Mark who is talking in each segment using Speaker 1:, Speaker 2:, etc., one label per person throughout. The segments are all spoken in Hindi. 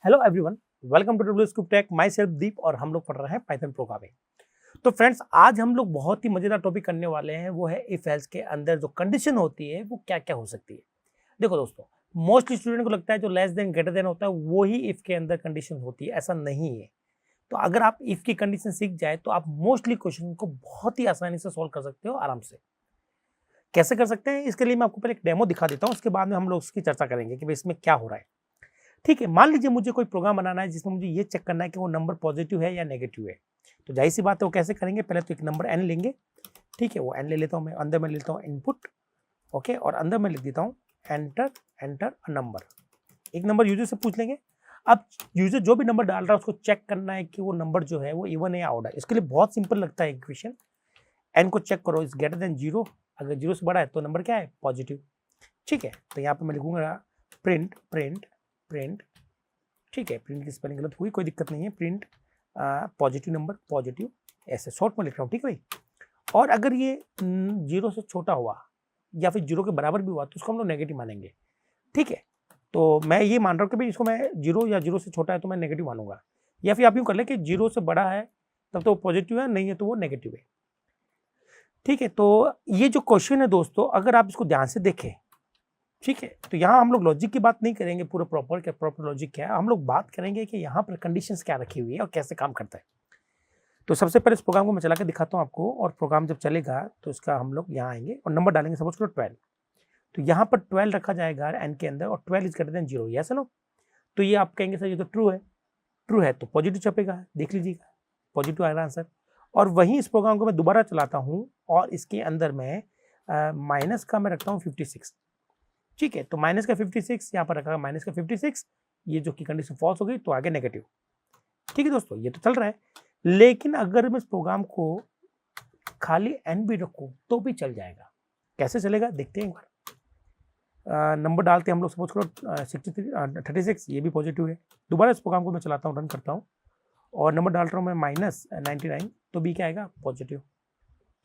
Speaker 1: Hello everyone, welcome to W scoop tech. Myself Deep और हम लोग पढ़ रहे हैं पाइथन प्रोग्रामिंग। तो फ्रेंड्स, आज हम लोग बहुत ही मजेदार टॉपिक करने वाले हैं। वो है इफ एल्स के अंदर जो कंडीशन होती है वो क्या क्या हो सकती है। देखो दोस्तों, मोस्ट स्टूडेंट को लगता है जो लेस देन ग्रेटर देन होता है वो ही इफ के अंदर कंडीशन होती है। ऐसा नहीं है। तो अगर आप इफ की कंडीशन सीख जाए तो आप मोस्टली क्वेश्चन को बहुत ही आसानी से सॉल्व कर सकते हो आराम से। कैसे कर सकते हैं, इसके लिए मैं आपको पहले एक डेमो दिखा देता हूँ, उसके बाद में हम लोग उसकी चर्चा करेंगे कि भाई इसमें क्या हो रहा है। ठीक है, मान लीजिए मुझे कोई प्रोग्राम बनाना है जिसमें मुझे ये चेक करना है कि वो नंबर पॉजिटिव है या नेगेटिव है। तो जाहिर सी बात है वो कैसे करेंगे, पहले तो एक नंबर एन लेंगे। ठीक है, वो एन ले लेता हूँ मैं, अंदर में लेता हूँ इनपुट। ओके, और अंदर में लिख देता हूँ एंटर एंटर अ नंबर। एक नंबर यूजर से पूछ लेंगे। अब यूजर जो भी नंबर डाल रहा है उसको चेक करना है कि वो नंबर जो है वो इवन है या ऑड है। इसके लिए बहुत सिंपल लगता है इक्वेशन। एन को चेक करो, इज ग्रेटर देन जीरो। अगर जीरो से बड़ा है तो नंबर क्या है, पॉजिटिव। ठीक है, तो यहाँ पे मैं लिखूंगा प्रिंट प्रिंट प्रिंट। ठीक है, प्रिंट की स्पेलिंग गलत हुई, कोई दिक्कत नहीं है। प्रिंट पॉजिटिव नंबर, पॉजिटिव, ऐसे शॉर्ट में लिख रहा हूँ। ठीक है भाई। और अगर ये जीरो से छोटा हुआ या फिर जीरो के बराबर भी हुआ तो उसको हम लोग नेगेटिव मानेंगे। ठीक है, तो मैं ये मान रहा हूँ कि भाई इसको मैं जीरो या जीरो से छोटा है तो मैं नेगेटिव मानूंगा। या फिर आप यूँ कर ले कि जीरो से बड़ा है तब तो पॉजिटिव है, नहीं है तो वो नेगेटिव है। ठीक है, तो ये जो क्वेश्चन है दोस्तों, अगर आप इसको ध्यान से देखें, ठीक है, तो यहाँ हम लोग लॉजिक की बात नहीं करेंगे पूरा प्रॉपर लॉजिक क्या है। हम लोग बात करेंगे कि यहाँ पर कंडीशंस क्या रखी हुई है और कैसे काम करता है। तो सबसे पहले इस प्रोग्राम को मैं चला के दिखाता हूँ आपको, और प्रोग्राम जब चलेगा तो इसका हम लोग यहाँ आएंगे और नंबर डालेंगे, सपोज करो 12। तो यहाँ पर 12 रखा जाएगा एन के अंदर, और 12 is greater than zero. Yes no? तो ये आप कहेंगे सर ये तो ट्रू है। ट्रू है तो पॉजिटिव छपेगा, देख लीजिएगा, पॉजिटिव आएगा आंसर। और वहीं इस प्रोग्राम को मैं दोबारा चलाता हूँ और इसके अंदर मैं माइनस का मैं रखता हूँ 56। ठीक है, तो माइनस का 56 यहाँ पर रखा, माइनस का 56, ये जो कि कंडीशन फॉल्स हो गई तो आगे नेगेटिव। ठीक है दोस्तों, ये तो चल रहा है। लेकिन अगर मैं इस प्रोग्राम को खाली एन भी रखूं तो भी चल जाएगा। कैसे चलेगा देखते हैं एक बार। नंबर डालते हैं हम लोग, सपोज करो 36, ये भी पॉजिटिव है। दोबारा इस प्रोग्राम को मैं चलाता हूँ, रन करता हूँ, और नंबर डाल रहा हूँ मैं -99, तो भी क्या आएगा, पॉजिटिव।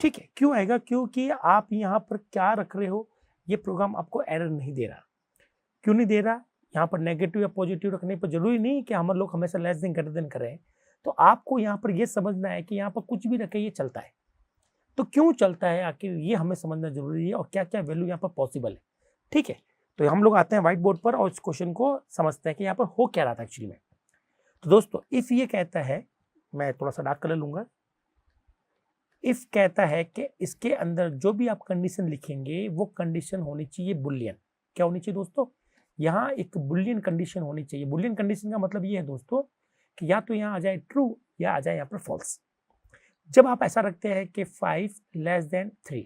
Speaker 1: ठीक है, क्यों आएगा, क्योंकि आप यहाँ पर क्या रख रहे हो, ये प्रोग्राम आपको एरर नहीं दे रहा। क्यों नहीं दे रहा, यहाँ पर नेगेटिव या पॉजिटिव रखने पर जरूरी नहीं कि हम लोग हमेशा लेस देन ग्रेटर देन करें। तो आपको यहाँ पर ये समझना है कि यहाँ पर कुछ भी रखे ये चलता है। तो क्यों चलता है आखिर, ये हमें समझना जरूरी है, और क्या क्या वैल्यू यहाँ पर पॉसिबल है। ठीक है, तो हम लोग आते हैं व्हाइट बोर्ड पर और इस क्वेश्चन को समझते हैं कि यहाँ पर हो क्या रहा था एक्चुअली में। तो दोस्तों, इफ ये कहता है, मैं थोड़ा सा डार्क कलर लूंगा, इफ कहता है कि इसके अंदर जो भी आप कंडीशन लिखेंगे वो कंडीशन होनी चाहिए बुलियन। क्या होनी चाहिए दोस्तों, यहाँ एक बुलियन कंडीशन होनी चाहिए। बुलियन कंडीशन का मतलब ये है दोस्तों कि या तो यहाँ आ जाए ट्रू या आ जाए यहाँ पर फॉल्स। जब आप ऐसा रखते हैं कि 5 लेस देन 3,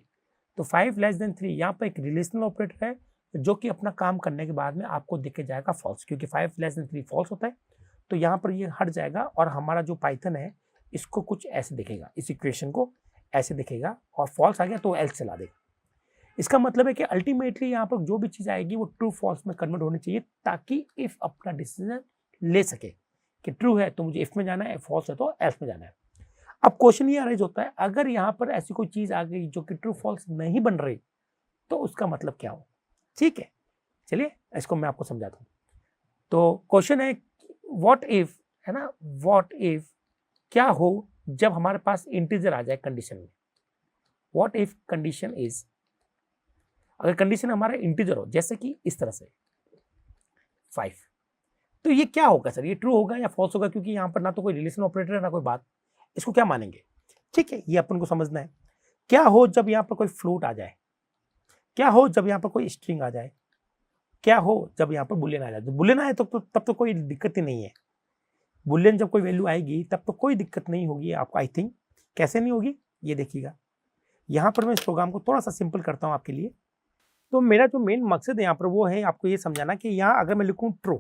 Speaker 1: तो 5 लेस देन 3 यहाँ पर एक रिलेशनल ऑपरेटर है जो कि अपना काम करने के बाद में आपको दिखे जाएगा फॉल्स, क्योंकि 5 लेस देन 3 फॉल्स होता है। तो यहाँ पर ये हट जाएगा और हमारा जो पाइथन है इसको कुछ ऐसे दिखेगा, इस इक्वेशन को ऐसे दिखेगा, और फॉल्स आ गया तो एल्स चला देगा। इसका मतलब है कि अल्टीमेटली यहाँ पर जो भी चीज आएगी वो ट्रू फॉल्स में कन्वर्ट होनी चाहिए, ताकि इफ अपना डिसीजन ले सके कि ट्रू है तो मुझे इफ में जाना है, फॉल्स है तो एल्स में जाना है। अब क्वेश्चन ये अरेज होता है, अगर यहाँ पर ऐसी कोई चीज आ गई जो कि ट्रू फॉल्स नहीं बन रही तो उसका मतलब क्या हो। ठीक है, चलिए इसको मैं आपको समझाता हूँ। तो क्वेश्चन है व्हाट इफ, है ना, व्हाट इफ क्या हो जब हमारे पास इंटीजर आ जाए कंडीशन में। व्हाट इफ कंडीशन इज, अगर कंडीशन हमारा इंटीजर हो, जैसे कि इस तरह से 5, तो ये क्या होगा सर, ये ट्रू होगा या फॉल्स होगा, क्योंकि यहाँ पर ना तो कोई रिलेशन ऑपरेटर है ना कोई बात, इसको क्या मानेंगे। ठीक है, ये अपन को समझना है। क्या हो जब यहाँ पर कोई फ्लोट आ जाए, क्या हो जब यहाँ पर कोई स्ट्रिंग आ जाए, क्या हो जब यहाँ पर बुलियन आ जाए। बुलियन आए तो तब तो कोई दिक्कत ही नहीं है। बुलियन जब कोई वैल्यू आएगी तब तो कोई दिक्कत नहीं होगी आपको, आई थिंक। कैसे नहीं होगी, ये देखिएगा। यहाँ पर मैं इस प्रोग्राम को थोड़ा सा सिंपल करता हूँ आपके लिए। तो मेरा जो मेन मकसद है यहाँ पर वो है आपको ये समझाना कि यहाँ अगर मैं लिखूँ ट्रू,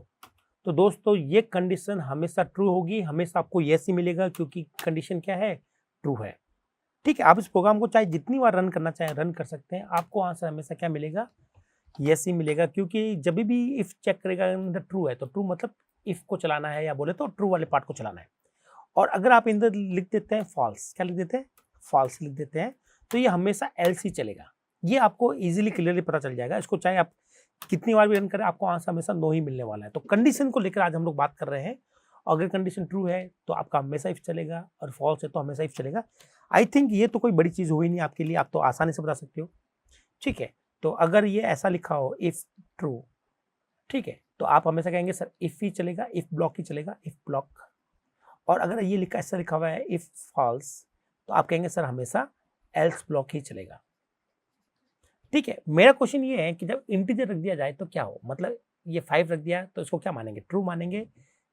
Speaker 1: तो दोस्तों ये कंडीशन हमेशा ट्रू होगी, हमेशा आपको यस ही मिलेगा, क्योंकि कंडीशन क्या है, ट्रू है। ठीक है, आप इस प्रोग्राम को चाहे जितनी बार रन करना चाहे रन कर सकते हैं, आपको आंसर हमेशा क्या मिलेगा, यस ही मिलेगा। क्योंकि जब भी इफ चेक करेगा ट्रू है तो ट्रू मतलब इफ को चलाना है, या बोले तो ट्रू वाले पार्ट को चलाना है। और अगर आप इधर लिख देते हैं फॉल्स, क्या लिख देते हैं, फॉल्स लिख देते हैं, तो ये हमेशा एल्स ही चलेगा। ये आपको इजीली क्लियरली पता चल जाएगा। इसको चाहे आप कितनी बार भी रन करें आपको आंसर हमेशा नो ही मिलने वाला है। तो कंडीशन को लेकर आज हम लोग बात कर रहे हैं। अगर कंडीशन ट्रू है तो आपका हमेशा इफ चलेगा और फॉल्स है तो हमेशा इफ चलेगा। आई थिंक ये तो कोई बड़ी चीज हुई नहीं आपके लिए, आप तो आसानी से बता सकते हो। ठीक है, तो अगर ये ऐसा लिखा हो इफ ट्रू, ठीक है, तो आप हमेशा कहेंगे सर इफ ही चलेगा, इफ ब्लॉक ही चलेगा, इफ ब्लॉक। और अगर ये लिखा ऐसा लिखा हुआ है इफ फॉल्स, तो आप कहेंगे सर हमेशा एल्स ब्लॉक ही चलेगा। ठीक है, मेरा क्वेश्चन ये है कि जब इंटीजर रख दिया जाए तो क्या हो, मतलब ये 5 रख दिया तो इसको क्या मानेंगे, ट्रू मानेंगे,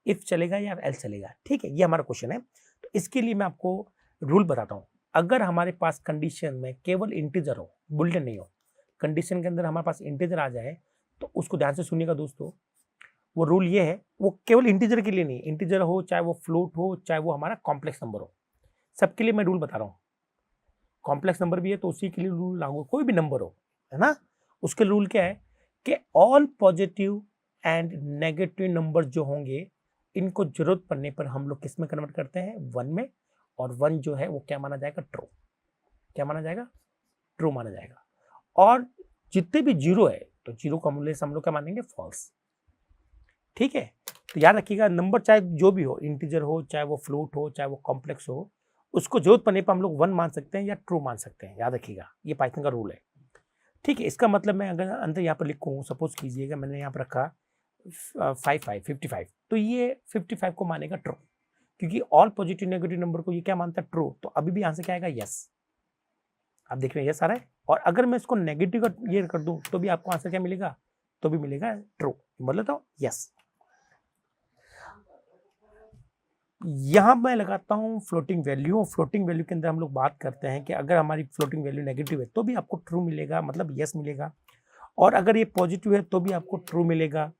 Speaker 1: इफ चलेगा या एल्स चलेगा। ठीक है, ये हमारा क्वेश्चन है। तो इसके लिए मैं आपको रूल बताता हूँ। अगर हमारे पास कंडीशन में केवल इंटीजर हो, बुलेटिन नहीं हो, कंडीशन के अंदर हमारे पास इंटीजर आ जाए तो उसको ध्यान से सुनिएगा दोस्तों। वो रूल ये है, वो केवल इंटीजर के लिए नहीं, इंटीजर हो चाहे वो फ्लोट हो चाहे वो हमारा कॉम्प्लेक्स नंबर हो, सबके लिए मैं रूल बता रहा हूँ। कॉम्प्लेक्स नंबर भी है तो उसी के लिए रूल लागू, कोई भी नंबर हो, है ना, उसके रूल क्या है कि all positive and negative number जो होंगे इनको जरूरत पड़ने पर हम लोग किस में कन्वर्ट करते हैं, 1 में। और 1 जो है वो क्या माना जाएगा, ट्रू। क्या माना जाएगा, ट्रू माना जाएगा। और जितने भी जीरो है तो जीरो का मूल्य हम लोग क्या मानेंगे, फॉल्स। ठीक है, तो याद रखिएगा नंबर चाहे जो भी हो, इंटीजर हो चाहे वो फ्लोट हो चाहे वो कॉम्प्लेक्स हो, उसको जरूरत पड़ने पर हम लोग 1 मान सकते हैं या ट्रू मान सकते हैं। याद रखिएगा ये पाइथन का रूल है। ठीक है, इसका मतलब मैं अगर अंदर यहाँ पर लिखूँ, सपोज कीजिएगा मैंने यहाँ पर रखा 55, तो ये 55 को मानेगा ट्रू, क्योंकि ऑल पॉजिटिव नेगेटिव नंबर को ये क्या मानता है, ट्रू। तो अभी भी आंसर क्या आएगा, यस। आप देख रहे हैं यस आ रहा है। और अगर मैं इसको नेगेटिव का ये कर दूं तो भी आपको आंसर क्या मिलेगा, तो भी मिलेगा ट्रू, मतलब तो यस। यहां मैं लगाता हूं फ्लोटिंग वैल्यू। फ्लोटिंग वैल्यू के अंदर हम लोग बात करते हैं कि अगर हमारी फ्लोटिंग वैल्यू नेगेटिव है तो भी आपको ट्रू मिलेगा, मतलब यस मिलेगा। और अगर ये पॉजिटिव है तो भी आपको ट्रू मिलेगा।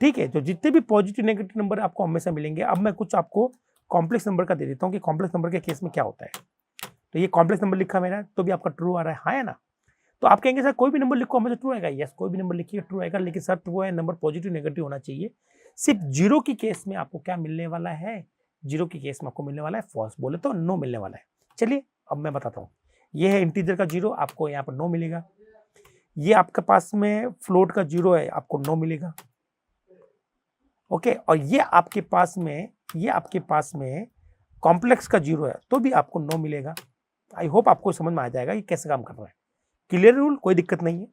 Speaker 1: ठीक है, तो जितने भी पॉजिटिव नेगेटिव नंबर आपको हमेशा मिलेंगे। अब मैं कुछ आपको कॉम्प्लेक्स नंबर का दे देता हूँ कि कॉम्प्लेक्स नंबर के केस में क्या होता है। तो ये कॉम्प्लेक्स नंबर लिखा मेरा तो भी आपका ट्रू आ रहा है, हाँ है ना। तो आप कहेंगे सर कोई भी नंबर लिखो हमेशा ट्रू आएगा, यस कोई भी नंबर लिखिए ट्रू आएगा, लेकिन सर वो है नंबर पॉजिटिव नेगेटिव होना चाहिए। सिर्फ जीरो की केस में आपको क्या मिलने वाला है, जीरो की केस में आपको मिलने वाला है फॉल्स, बोले तो नो मिलने वाला है। चलिए अब मैं बताता हूँ। ये है इंटीजर का जीरो, आपको यहाँ पर नो मिलेगा। ये आपके पास में फ्लोट का जीरो है, आपको नो मिलेगा। ओके, और ये आपके पास में कॉम्प्लेक्स का जीरो है तो भी आपको नो मिलेगा। आई होप आपको समझ में आ जाएगा ये कैसे काम कर रहा है। क्लियर रूल, कोई दिक्कत नहीं है।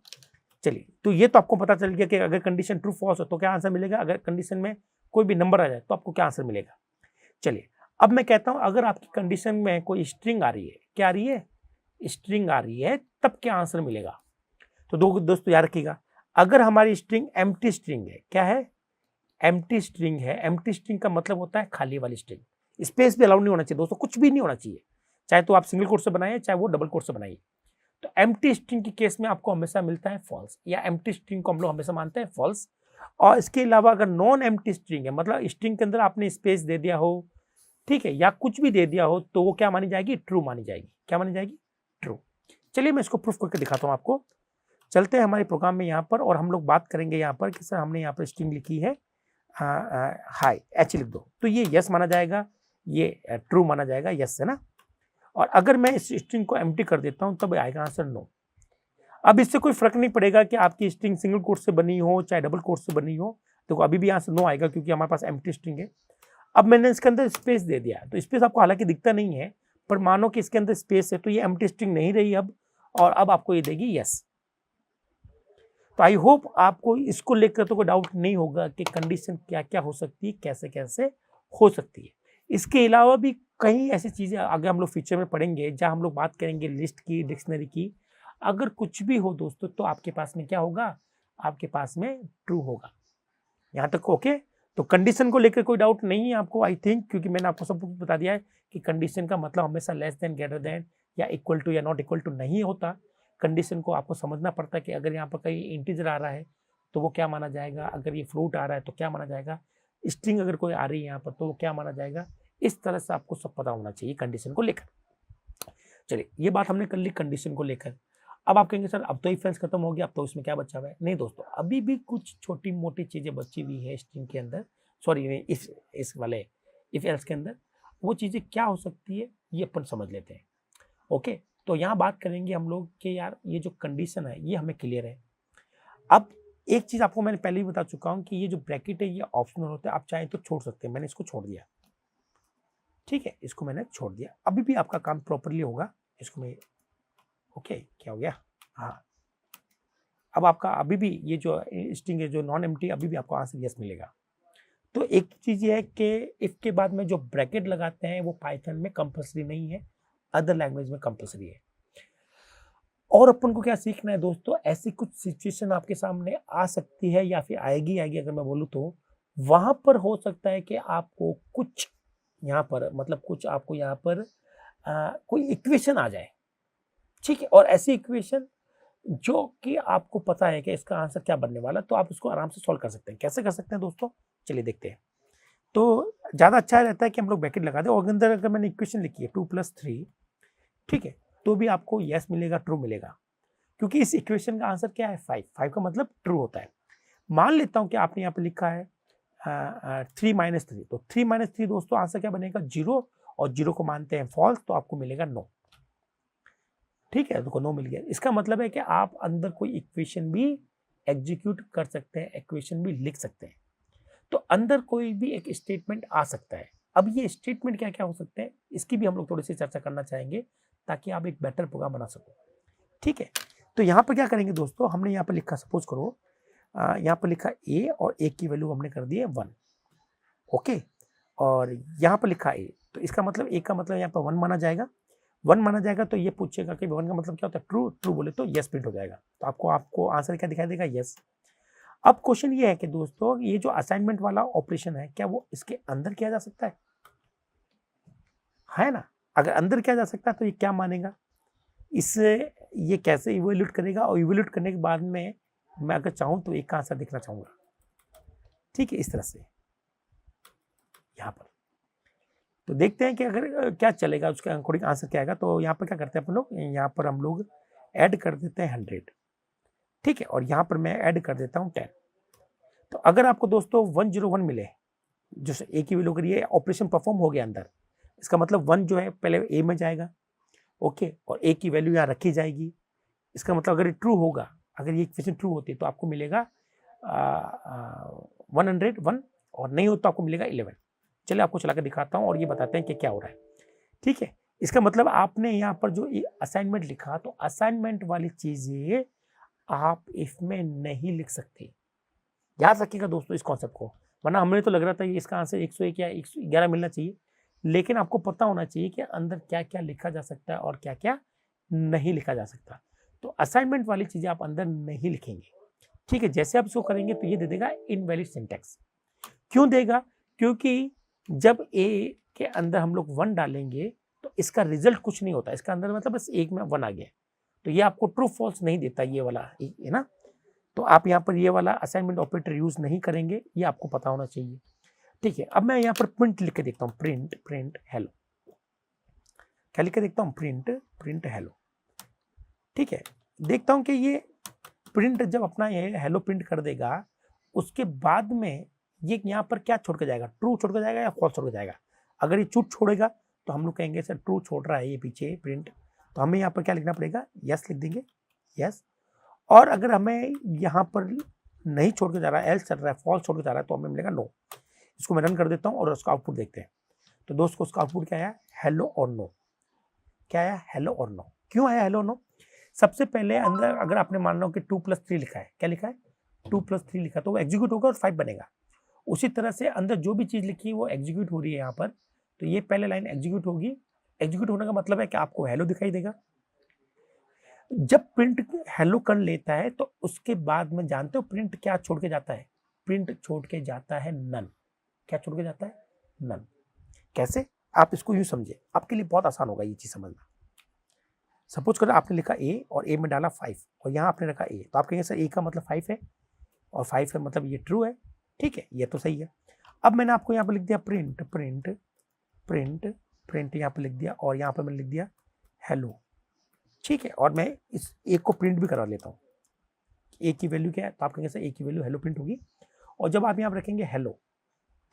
Speaker 1: चलिए, तो ये तो आपको पता चल गया कि अगर कंडीशन ट्रू फॉल्स हो तो क्या आंसर मिलेगा, अगर कंडीशन में कोई भी नंबर आ जाए तो आपको क्या आंसर मिलेगा। चलिए अब मैं कहता हूं अगर आपकी कंडीशन में कोई स्ट्रिंग आ रही है, क्या आ रही है, स्ट्रिंग आ रही है, तब क्या आंसर मिलेगा। तो दोस्तों याद रखिएगा, अगर हमारी स्ट्रिंग एम्प्टी स्ट्रिंग है, क्या है, एम्प्टी स्ट्रिंग है। एम्प्टी स्ट्रिंग का मतलब होता है खाली वाली स्ट्रिंग, स्पेस भी अलाउड नहीं होना चाहिए दोस्तों, कुछ भी नहीं होना चाहिए, चाहे तो आप सिंगल कोट से बनाइए चाहे वो डबल कोट से बनाइए। तो एम्प्टी स्ट्रिंग के केस में आपको हमेशा मिलता है फॉल्स, या एम्प्टी स्ट्रिंग को हम लोग हमेशा मानते हैं फॉल्स। और इसके अलावा अगर नॉन एम्प्टी स्ट्रिंग है, मतलब स्ट्रिंग के अंदर आपने स्पेस दे दिया हो, ठीक है, या कुछ भी दे दिया हो, तो वो क्या मानी जाएगी, ट्रू मानी जाएगी। क्या मानी जाएगी, ट्रू। चलिए मैं इसको प्रूफ करके दिखाता हूँ आपको। चलते हैं हमारे प्रोग्राम में यहाँ पर, और हम लोग बात करेंगे यहाँ पर कि सर हमने यहाँ पर स्ट्रिंग लिखी है हाई, एच लिख दो, तो ये यस माना जाएगा, ये ट्रू माना जाएगा, यस है ना। और अगर मैं इस स्ट्रिंग को एम्प्टी कर देता हूं तब आएगा आंसर नो। अब इससे कोई फर्क नहीं पड़ेगा कि आपकी स्ट्रिंग सिंगल कोट से बनी हो चाहे डबल कोट से बनी हो, तो अभी भी आंसर नो आएगा क्योंकि हमारे पास एम्प्टी स्ट्रिंग है। अब मैंने इसके अंदर स्पेस दे दिया, तो स्पेस आपको हालांकि दिखता नहीं है, पर मानो कि इसके अंदर स्पेस है तो ये एम्प्टी स्ट्रिंग नहीं रही अब, और अब आपको ये देगी यस। तो आई होप आपको इसको लेकर तो कोई डाउट नहीं होगा कि कंडीशन क्या क्या हो सकती है, कैसे कैसे हो सकती है। इसके अलावा भी कई ऐसी चीज़ें आगे हम लोग फ्यूचर में पढ़ेंगे, जहाँ हम लोग बात करेंगे लिस्ट की, डिक्शनरी की। अगर कुछ भी हो दोस्तों तो आपके पास में क्या होगा, आपके पास में ट्रू होगा। यहाँ तक ओके। तो कंडीशन को लेकर कोई डाउट नहीं है आपको, आई थिंक, क्योंकि मैंने आपको सब कुछ बता दिया है कि कंडीशन का मतलब हमेशा लेस देन, ग्रेटर देन, या इक्वल टू या नॉट इक्वल टू नहीं होता। कंडीशन को आपको समझना पड़ता है कि अगर यहाँ पर कहीं इंटीजर आ रहा है तो वो क्या माना जाएगा, अगर ये फ्लोट आ रहा है तो क्या माना जाएगा, स्ट्रिंग अगर कोई आ रही है यहाँ पर तो वो क्या माना जाएगा। इस तरह से आपको सब पता होना चाहिए कंडीशन को लेकर। चलिए ये बात हमने कर ली कंडीशन को लेकर। अब आप कहेंगे सर अब तो इफ एल्स खत्म हो गया, अब तो इसमें क्या बचा हुआ है। नहीं दोस्तों, अभी भी कुछ छोटी मोटी चीजें बची हुई है स्ट्रिंग के अंदर, सॉरी इस वाले इफ एल्स के अंदर। वो चीजें क्या हो सकती है ये अपन समझ लेते हैं। ओके, तो यहाँ बात करेंगे हम लोग कि यार ये जो कंडीशन है ये हमें क्लियर है। अब एक चीज़ आपको मैंने पहले ही बता चुका हूँ कि ये जो ब्रैकेट है ये ऑप्शनल होता है, आप चाहें तो छोड़ सकते हैं, मैंने इसको छोड़ दिया। ठीक है, इसको मैंने छोड़ दिया, अभी भी आपका काम प्रॉपरली होगा। इसको मैं ओके, क्या हो गया, हाँ, अब आपका अभी भी ये जो स्ट्रिंग है जो नॉन एम्प्टी, अभी भी आपको आंसर यस मिलेगा। तो एक चीज़ ये है कि इफ के बाद में जो ब्रैकेट लगाते हैं वो पाइथन में कंपलसरी नहीं है, अदर लैंग्वेज में कंपलसरी है। और अपन को क्या सीखना है दोस्तों, ऐसी कुछ सिचुएशन आपके सामने आ सकती है या फिर आएगी अगर मैं बोलूँ तो, वहां पर हो सकता है कि आपको कुछ यहाँ पर मतलब कुछ आपको यहाँ पर कोई इक्वेशन आ जाए, ठीक है, और ऐसी इक्वेशन जो कि आपको पता है कि इसका आंसर क्या बनने वाला, तो आप उसको आराम से सॉल्व कर सकते हैं। कैसे कर सकते हैं दोस्तों, चलिए देखते हैं। तो ज़्यादा अच्छा रहता है कि हम लोग ब्रैकेट लगा दें और अंदर अगर मैंने इक्वेशन लिखी है 2 + 3, ठीक है, तो भी आपको यस मिलेगा, ट्रू मिलेगा, क्योंकि इस इक्वेशन का आंसर क्या है 5। 5 का मतलब ट्रू होता है। मान लेता हूँ कि आपने यहाँ पे लिखा है 3 - 3, तो 3 - 3 दोस्तों आंसर क्या बनेगा 0, और 0 को मानते हैं फॉल्स, तो आपको मिलेगा नो। ठीक है, तो नो मिल गया। इसका मतलब है कि आप अंदर कोई इक्वेशन भी एग्जीक्यूट कर सकते हैं, इक्वेशन भी लिख सकते हैं। तो अंदर कोई भी एक स्टेटमेंट आ सकता है। अब ये स्टेटमेंट क्या क्या हो सकते हैं, इसकी भी हम लोग थोड़ी सी चर्चा करना चाहेंगे ताकि आप एक बेटर प्रोग्राम बना सको। ठीक है, तो यहाँ पर क्या करेंगे दोस्तों, हमने यहाँ पर लिखा, सपोज करो यहाँ पर लिखा ए, और ए की वैल्यू हमने कर दी है 1, ओके, और यहाँ पर लिखा ए, तो इसका मतलब ए का मतलब यहाँ पर 1 माना जाएगा। 1 माना जाएगा तो ये पूछेगा कि 1 का मतलब क्या होता है, ट्रू। ट्रू बोले तो यस प्रिंट हो जाएगा, तो आपको आंसर क्या दिखाई देगा, यस। अब क्वेश्चन ये है कि दोस्तों ये जो असाइनमेंट वाला ऑपरेशन है, क्या वो इसके अंदर किया जा सकता है ना? अगर अंदर किया जा सकता है तो ये क्या मानेगा, इससे ये कैसे इवोल्यूट करेगा, और इवोल्यूट करने के बाद में मैं अगर चाहूँ तो एक का आंसर देखना चाहूँगा। ठीक है, इस तरह से यहाँ पर तो देखते हैं कि अगर क्या चलेगा, उसका अकॉर्डिंग आंसर क्या आएगा। तो यहाँ पर क्या करते हैं अपन लोग, यहाँ पर हम लोग ऐड कर देते हैं 100, ठीक है, और यहाँ पर मैं ऐड कर देता हूँ 10। तो अगर आपको दोस्तों 101 मिले, जो ए की वैल्यू करिए, ऑपरेशन परफॉर्म हो गया अंदर, इसका मतलब 1 जो है पहले ए में जाएगा, ओके, और ए की वैल्यू यहाँ रखी जाएगी। इसका मतलब अगर ये ट्रू होगा, अगर ये इक्वेशन ट्रू होती है तो आपको मिलेगा 101, और नहीं हो तो आपको मिलेगा 11। चलिए आपको चला कर दिखाता हूँ और ये बताते हैं कि क्या हो रहा है। ठीक है, इसका मतलब आपने यहाँ पर जो असाइनमेंट लिखा, तो असाइनमेंट वाली चीजें आप इसमें नहीं लिख सकते। याद रखिएगा दोस्तों इस कॉन्सेप्ट को, वरना हमें तो लग रहा था कि इसका आंसर 101 या 111 मिलना चाहिए, लेकिन आपको पता होना चाहिए कि अंदर क्या क्या लिखा जा सकता है और क्या क्या नहीं लिखा जा सकता। तो असाइनमेंट वाली चीजें आप अंदर नहीं लिखेंगे। ठीक है, जैसे आप इसको करेंगे तो ये दे देगा इनवैलिड सिंटैक्स। क्यों देगा, क्योंकि जब ए के अंदर हम लोग 1 डालेंगे तो इसका रिजल्ट कुछ नहीं होता, इसका अंदर मतलब बस एक में 1 आ गया, तो ये आपको ट्रू फॉल्स नहीं देता ये वाला, है ना। तो आप यहाँ पर ये वाला असाइनमेंट ऑपरेटर यूज नहीं करेंगे, ये आपको पता होना चाहिए। ठीक है, अब मैं यहाँ पर प्रिंट लिख के देखता हूँ, प्रिंट हेलो, क्या लिख के देखता हूँ, प्रिंट हेलो। ठीक है, देखता हूँ कि ये प्रिंट जब अपना ये हेलो प्रिंट कर देगा, उसके बाद में ये यहाँ पर क्या छोड़ के जाएगा, ट्रू छोड़ के जाएगा या फॉल्स छोड़ के जाएगा। अगर ये ट्रू छोड़ेगा तो हम लोग कहेंगे सर ट्रू छोड़ रहा है ये पीछे प्रिंट, तो हमें यहाँ पर क्या लिखना पड़ेगा, यस लिख देंगे, यस। और अगर हमें यहाँ पर नहीं छोड़ के जा रहा है, एल्स चल रहा है, फॉल्स छोड़ के जा रहा है, तो हमें मिलेगा नो। इसको मैं रन कर देता हूँ और उसका आउटपुट देखते हैं। तो दोस्तों उसका आउटपुट क्या आया, हेलो और नो। क्या आया, हेलो और नो। क्यों आया हेलो नो, सबसे पहले अंदर अगर आपने मान लो कि 2 + 3 लिखा है, क्या लिखा है, 2 + 3 लिखा, तो वो एग्जीक्यूट होगा और 5 बनेगा। उसी तरह से अंदर जो भी चीज लिखी है वो एग्जीक्यूट हो रही है यहाँ पर, तो ये पहले लाइन एग्जीक्यूट होगी। एग्जीक्यूट होने का मतलब है कि आपको हेलो दिखाई देगा। जब प्रिंट हेलो कर लेता है तो उसके बाद में जानते हो प्रिंट क्या छोड़ के जाता है, प्रिंट छोड़ के जाता है नन। क्या छोड़ के जाता है, नन। कैसे, आप इसको यूं समझे, आपके लिए बहुत आसान होगा ये चीज समझना। सपोज करो आपने लिखा ए और ए में डाला 5 और यहाँ आपने रखा ए, तो आप कहेंगे सर ए का मतलब 5 है और 5 का मतलब ये ट्रू है। ठीक है, ये तो सही है। अब मैंने आपको यहाँ पर लिख दिया प्रिंट यहाँ पर लिख दिया, और यहाँ पर मैंने लिख दिया हेलो। ठीक है, और मैं इस एक को प्रिंट भी करा लेता हूँ। ए की वैल्यू क्या है, तो आप कहेंगे सर ए की वैल्यू हेलो प्रिंट होगी, और जब आप यहाँ पर रखेंगे हेलो,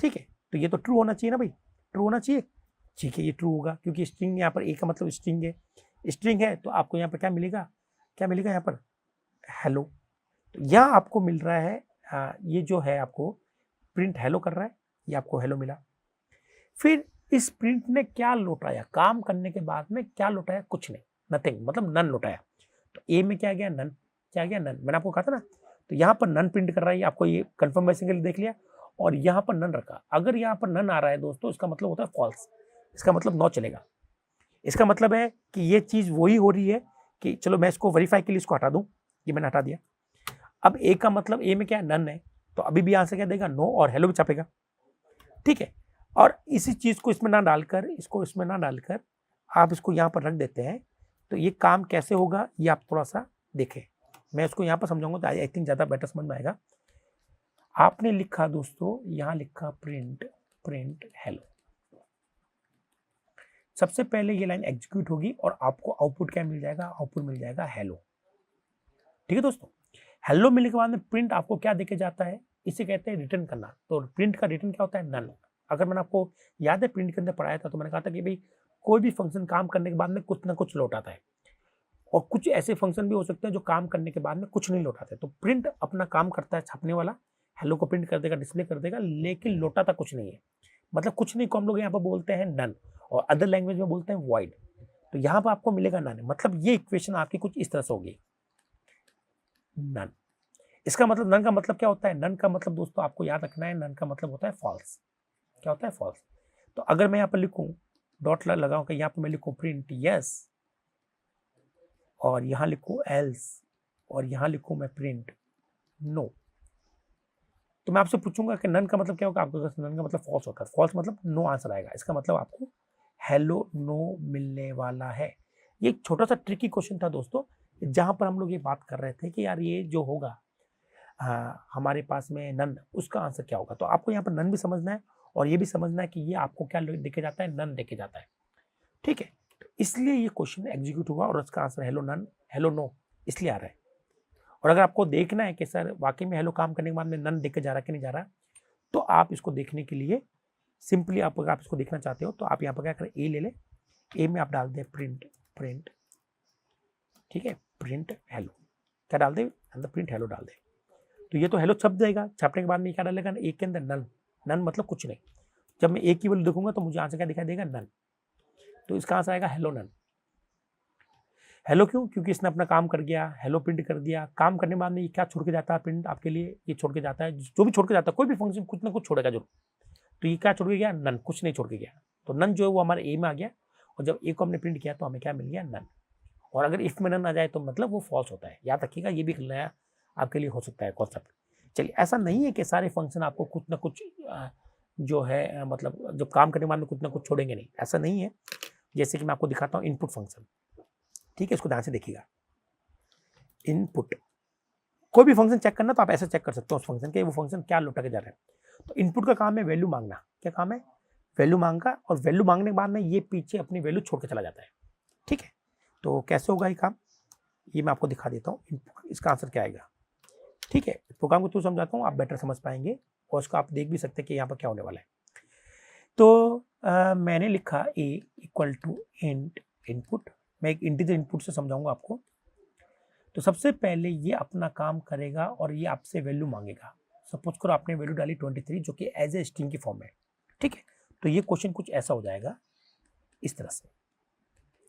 Speaker 1: ठीक है, तो ये तो ट्रू होना चाहिए ना भाई, ट्रू होना चाहिए। ठीक है, ये ट्रू होगा क्योंकि स्ट्रिंग यहाँ पर ए का मतलब स्ट्रिंग है, तो आपको यहाँ पर क्या मिलेगा, यहाँ पर हेलो। तो यहाँ आपको मिल रहा है ये जो है आपको प्रिंट हेलो कर रहा है, ये आपको हेलो मिला। फिर इस प्रिंट ने क्या लौटाया, काम करने के बाद में क्या लौटाया, कुछ नहीं, नथिंग, मतलब नन लौटाया। तो ए में क्या गया, नन, क्या गया, नन। मैंने आपको कहा था ना, तो यहाँ पर नन प्रिंट कर रहा है, आपको ये कंफर्मेशन के लिए देख लिया, और यहाँ पर नन रखा। अगर यहाँ पर नन आ रहा है दोस्तों, इसका मतलब होता है फॉल्स, इसका मतलब नो चलेगा। इसका मतलब है कि ये चीज वही हो रही है कि चलो मैं इसको वेरीफाई के लिए इसको हटा दूं, ये मैंने हटा दिया। अब ए का मतलब, ए में क्या है, नन है, तो अभी भी यहाँ से क्या देगा, नो, और हेलो भी छापेगा, ठीक है। और इसी चीज को इसमें ना डालकर, इसको इसमें ना डालकर आप इसको यहाँ पर रख देते हैं, तो ये काम कैसे होगा ये आप थोड़ा सा देखें। मैं इसको यहाँ पर समझाऊंगा तो आई थिंक ज्यादा बेटर समझ में आएगा। आपने लिखा दोस्तों, यहाँ लिखा प्रिंट, प्रिंट हेलो। सबसे पहले ये लाइन एग्जीक्यूट होगी और आपको आउटपुट क्या मिल जाएगा, आउटपुट मिल जाएगा हेलो, ठीक है दोस्तों। हेलो मिलने के बाद में प्रिंट आपको क्या देके जाता है, इसे कहते हैं रिटर्न करना। तो प्रिंट का रिटर्न क्या होता है, नल। अगर मैंने आपको याद है प्रिंट के अंदर पढ़ाया था, तो मैंने कहा था कि भाई कोई भी फंक्शन काम करने के बाद में कुछ ना कुछ लौटाता है, और कुछ ऐसे फंक्शन भी हो सकते हैं जो काम करने के बाद में कुछ नहीं लौटाते। तो प्रिंट अपना काम करता है छापने वाला, हेलो को प्रिंट कर देगा, डिस्प्ले कर देगा, लेकिन लौटाता कुछ नहीं है। मतलब कुछ नहीं को हम लोग यहाँ पर बोलते हैं नन, और अदर लैंग्वेज में बोलते हैं वॉइड। तो यहाँ पर आपको मिलेगा नन, मतलब ये इक्वेशन आपकी कुछ इस तरह से होगी, नन। इसका मतलब, नन का मतलब क्या होता है, नन का मतलब दोस्तों आपको याद रखना है, नन का मतलब होता है फॉल्स। क्या होता है, फॉल्स। तो अगर मैं यहाँ पर लिखूं, डॉट लगाऊं कि यहाँ पर मैं लिखूं प्रिंट यस, और यहाँ लिखूं एल्स, और यहाँ लिखूं मैं प्रिंट नो, तो मैं आपसे पूछूंगा कि नन का मतलब क्या होगा, आपको नन का मतलब फॉल्स होता है, फॉल्स मतलब नो आंसर आएगा। इसका मतलब आपको हेलो नो मिलने वाला है। ये एक छोटा सा ट्रिकी क्वेश्चन था दोस्तों, जहां पर हम लोग ये बात कर रहे थे कि यार ये जो होगा हमारे पास में नन, उसका आंसर क्या होगा। तो आपको यहाँ पर नन भी समझना है, और ये भी समझना है कि ये आपको क्या देके जाता है, नन देके जाता है, ठीक है। तो इसलिए ये क्वेश्चन एग्जीक्यूट हुआ, और उसका answer hello none, hello no इसलिए आ रहा है। और अगर आपको देखना है कि सर वाकई में हेलो काम करने के बाद में नन देके जा रहा है कि नहीं जा रहा, तो आप इसको देखने के लिए सिंपली आप अगर आप इसको देखना चाहते हो, तो आप यहाँ पर क्या करें, ए ले लें, ए में आप डाल दें प्रिंट, प्रिंट, ठीक है, प्रिंट हेलो, क्या डाल दें अंदर, प्रिंट हेलो डाल दें। तो ये तो हेलो छप जाएगा, छपने के बाद में क्या डालेगा, ए के अंदर नन, नन मतलब कुछ नहीं। जब मैं ए की वैल्यू देखूंगा तो मुझे आंसर क्या दिखाई देगा, नन। तो इसका आंसर आएगा हेलो नन। हेलो क्यों, क्योंकि इसने अपना काम कर गया, हेलो प्रिंट कर दिया। काम करने के बाद में ये क्या छोड़ के जाता है, प्रिंट आपके लिए ये छोड़ के जाता है, जो भी छोड़ के जाता है, कोई भी फंक्शन कुछ ना कुछ छोड़ेगा जरूर। तो ये क्या छोड़ के गया, नन, कुछ नहीं छोड़ के गया। तो नन जो है वो हमारे ए में आ गया, और जब ए को हमने प्रिंट किया तो हमें क्या मिल गया, नन। और अगर इफ में नन आ जाए तो मतलब वो फॉल्स होता है। याद रखिएगा, ये भी नया आपके लिए हो सकता है कॉन्सेप्ट। चलिए, ऐसा नहीं है कि सारे फंक्शन आपको कुछ ना कुछ जो है मतलब जब काम करने के बाद में कुछ ना कुछ छोड़ेंगे नहीं, ऐसा नहीं है। जैसे कि मैं आपको दिखाता हूँ इनपुट फंक्शन, ठीक है, इसको ध्यान से देखिएगा। इनपुट, कोई भी फंक्शन चेक करना तो आप ऐसे चेक कर सकते हो उस फंक्शन के, वो फंक्शन क्या लौटा के जा रहा है। तो इनपुट का काम है वैल्यू मांगना। क्या काम है, वैल्यू मांगा, और वैल्यू मांगने के बाद में ये पीछे अपनी वैल्यू छोड़ के चला जाता है, ठीक है। तो कैसे होगा ये काम, ये मैं आपको दिखा देता हूँ। इसका आंसर क्या आएगा, ठीक है, प्रोग्राम को थ्रू समझाता हूँ, आप बेटर समझ पाएंगे, और उसको आप देख भी सकते हैं कि यहाँ पर क्या होने वाला है। तो मैंने लिखा ए इक्वल टू इंट इनपुट, मैं एक इंटीजर इनपुट से समझाऊंगा आपको। तो सबसे पहले ये अपना काम करेगा और ये आपसे वैल्यू मांगेगा। सपोज करो आपने वैल्यू डाली 23, जो कि एज ए स्ट्रिंग की फॉर्म में, ठीक है। तो ये क्वेश्चन कुछ ऐसा हो जाएगा इस तरह से।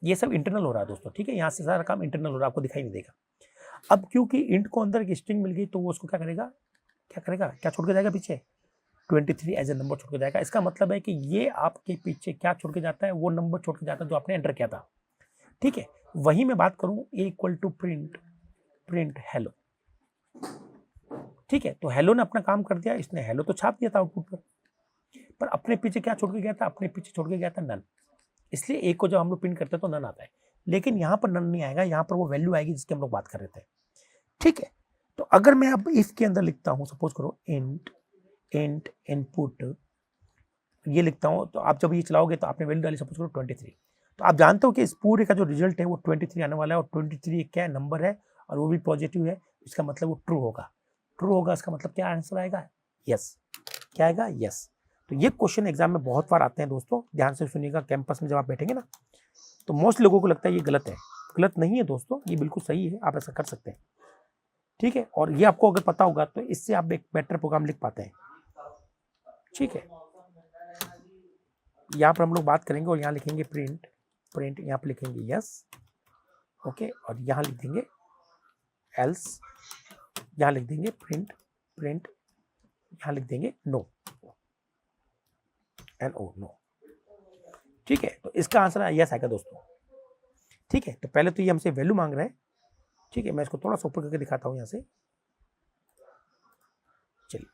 Speaker 1: ये सब इंटरनल हो रहा है दोस्तों, ठीक है, यहाँ से सारा काम इंटरनल हो रहा है, आपको दिखाई नहीं देगा। अब क्योंकि इंट को अंदर एक स्ट्रिंग मिल गई, तो वो उसको क्या करेगा, क्या छोड़ के जाएगा पीछे, 23 एज ए नंबर छोड़ के जाएगा। इसका मतलब है कि ये आपके पीछे क्या छोड़ के जाता है, वो नंबर छोड़ के जाता है जो आपने एंटर किया था, ठीक है। वही मैं बात करूं, A equal to print, print hello, ठीक है। तो हेलो ने अपना काम कर दिया, इसने हेलो तो छाप दिया था आउटपुट पर अपने पीछे क्या छोड़ के गया था, अपने पीछे छोड़ के गया था नन। इसलिए ए को जब हम लोग प्रिंट करते हैं तो नन आता है, लेकिन यहाँ पर नन नहीं आएगा, यहाँ पर वो वैल्यू आएगी जिसकी हम लोग बात कर रहे थे, ठीक है। तो अगर मैं अब इफ के अंदर लिखता हूँ, सपोज करो इंट इनपुट, ये लिखता हूँ, तो आप जब ये चलाओगे तो आपने वैल्यू डाली सपोज करो 23, तो आप जानते हो कि इस पूरे का जो रिजल्ट है वो 23 आने वाला है, और 23 क्या है, नंबर है, और वो भी पॉजिटिव है। इसका मतलब वो ट्रू होगा, ट्रू होगा, इसका मतलब क्या आंसर आएगा, यस। क्या आएगा, यस। तो ये क्वेश्चन एग्जाम में बहुत बार आते हैं दोस्तों, ध्यान से सुनिएगा। कैंपस में जब आप बैठेंगे ना, तो मोस्ट लोगों को लगता है ये गलत है, गलत नहीं है दोस्तों, ये बिल्कुल सही है, आप ऐसा कर सकते हैं। ठीक है, और ये आपको अगर पता होगा तो इससे आप एक बेटर प्रोग्राम लिख पाते हैं। ठीक है, यहाँ पर हम लोग बात करेंगे और यहाँ लिखेंगे प्रिंट, प्रिंट यहाँ पर लिखेंगे यस, ओके, और यहाँ लिख देंगे एल्स, यहाँ लिख देंगे प्रिंट, प्रिंट यहाँ लिख देंगे नो, NO, नो। ठीक है, तो इसका आंसर यस आएगा दोस्तों। ठीक है, तो पहले तो ये हमसे वैल्यू मांग रहा है। ठीक है, मैं इसको थोड़ा सा ऊपर करके दिखाता हूँ यहाँ से। चलिए,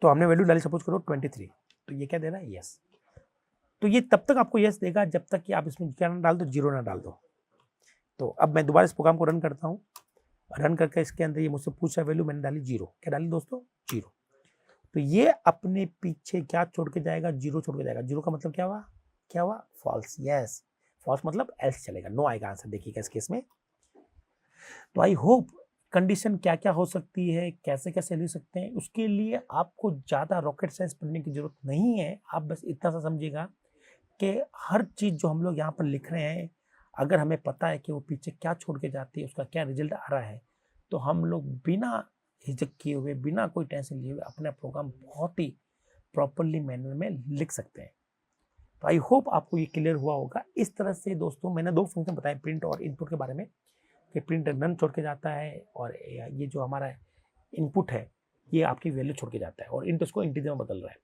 Speaker 1: तो हमने वैल्यू डाली सपोज करो 23, तो ये क्या दे रहा है यस। तो ये तब तक आपको यस देगा जब तक कि आप इसमें क्या ना डाल दो, जीरो ना डाल दो। तो अब मैं दोबारा इस प्रोग्राम को रन करता हूँ, रन करके इसके अंदर ये मुझसे पूछा वैल्यू, मैंने डाली जीरो। क्या डाली दोस्तों? जीरो। तो ये अपने पीछे क्या छोड़ के जाएगा? जीरो छोड़ के जाएगा। जीरो का मतलब क्या हुआ? क्या हुआ? फॉल्स। यस, फॉल्स मतलब एल्स चलेगा, नो आएगा आंसर। देखिएगा इस केस में। तो आई होप कंडीशन क्या क्या हो सकती है, कैसे कैसे ले सकते हैं, उसके लिए आपको ज़्यादा रॉकेट साइंस पढ़ने की जरूरत नहीं है। आप बस इतना सा समझिएगा कि हर चीज़ जो हम लोग यहाँ पर लिख रहे हैं, अगर हमें पता है कि वो पीछे क्या छोड़ के जाती है, उसका क्या रिजल्ट आ रहा है, तो हम लोग बिना हिचक किए हुए, बिना कोई टेंशन लिए हुए अपना प्रोग्राम बहुत ही प्रॉपरली मैनर में लिख सकते हैं। तो आई होप आपको ये क्लियर हुआ होगा। इस तरह से दोस्तों मैंने दो फंक्शन बताए, प्रिंट और इनपुट के बारे में, कि प्रिंट नन छोड़ के जाता है और ये जो हमारा इनपुट है ये आपकी वैल्यू छोड़ के जाता है, और इंट उसको इंटीजर में बदल रहा है।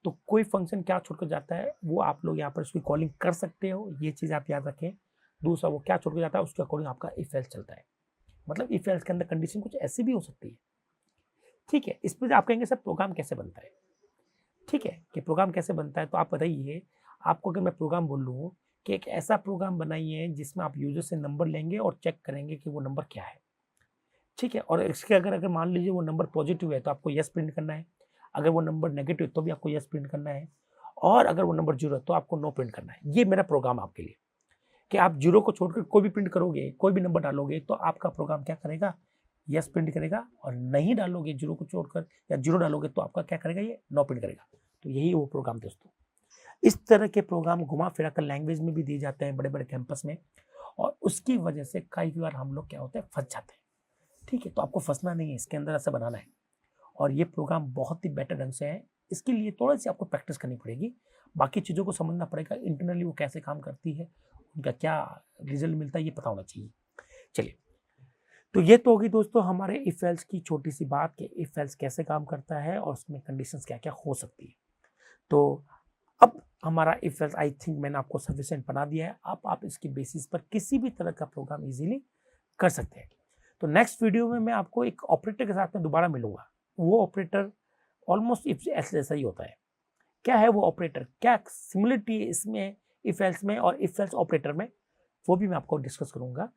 Speaker 1: तो कोई फंक्शन क्या छोड़ के जाता है वो आप लोग यहाँ पर उसकी कॉलिंग कर सकते हो, ये चीज़ आप याद रखें। दूसरा, वो क्या छोड़ के जाता है उसके अकॉर्डिंग आपका इफ एल्स चलता है। मतलब इफ एल्स के अंदर कंडीशन कुछ ऐसी भी हो सकती है। ठीक है, इस पर आप कहेंगे सर प्रोग्राम कैसे बनता है। ठीक है, कि प्रोग्राम कैसे बनता है, तो आप बताइए, आपको अगर मैं प्रोग्राम बोल लूँ कि एक ऐसा प्रोग्राम बनाइए जिसमें आप यूजर से नंबर लेंगे और चेक करेंगे कि वो नंबर क्या है। ठीक है, और इसके अगर मान लीजिए वो नंबर पॉजिटिव है तो आपको यस प्रिंट करना है, अगर वो नंबर नेगेटिव है तो भी आपको यस प्रिंट करना है, और अगर वो नंबर जीरो है तो आपको नो प्रिंट करना है। ये मेरा प्रोग्राम आपके लिए, कि आप जीरो को छोड़कर कोई भी प्रिंट करोगे, कोई भी नंबर डालोगे, तो आपका प्रोग्राम क्या करेगा? यस प्रिंट करेगा, और नहीं डालोगे जीरो को छोड़कर या जीरो डालोगे तो आपका क्या करेगा? ये नो प्रिंट करेगा। तो यही वो प्रोग्राम दोस्तों। इस तरह के प्रोग्राम घुमा फिरा कर लैंग्वेज में भी दिए जाते हैं बड़े बड़े कैंपस में, और उसकी वजह से कई बार हम लोग क्या होते हैं, फंस जाते हैं। ठीक है, तो आपको फंसना नहीं है, इसके अंदर ऐसा बनाना है, और ये प्रोग्राम बहुत ही बेटर ढंग से है। इसके लिए थोड़ी सी आपको प्रैक्टिस करनी पड़ेगी, बाकी चीज़ों को समझना पड़ेगा, इंटरनली वो कैसे काम करती है, उनका क्या रिजल्ट मिलता है, ये पता होना चाहिए। चलिए, तो ये तो होगी दोस्तों हमारे इफ एल्स की छोटी सी बात, कि इफ एल्स कैसे काम करता है और उसमें कंडीशंस क्या क्या हो सकती है। तो अब हमारा इफ एल्स आई थिंक मैंने आपको सफिशिएंट बना दिया है। अब आप इसकी बेसिस पर किसी भी तरह का प्रोग्राम इजीली कर सकते हैं। तो नेक्स्ट वीडियो में मैं आपको एक ऑपरेटर के साथ में दोबारा मिलूंगा। वो ऑपरेटर ऑलमोस्ट इफ एल्स जैसा ही होता है। क्या है वो ऑपरेटर, क्या सिमिलरिटी है इसमें इफ एल्स में और इफ एल्स ऑपरेटर में, वो भी मैं आपको डिस्कस करूंगा।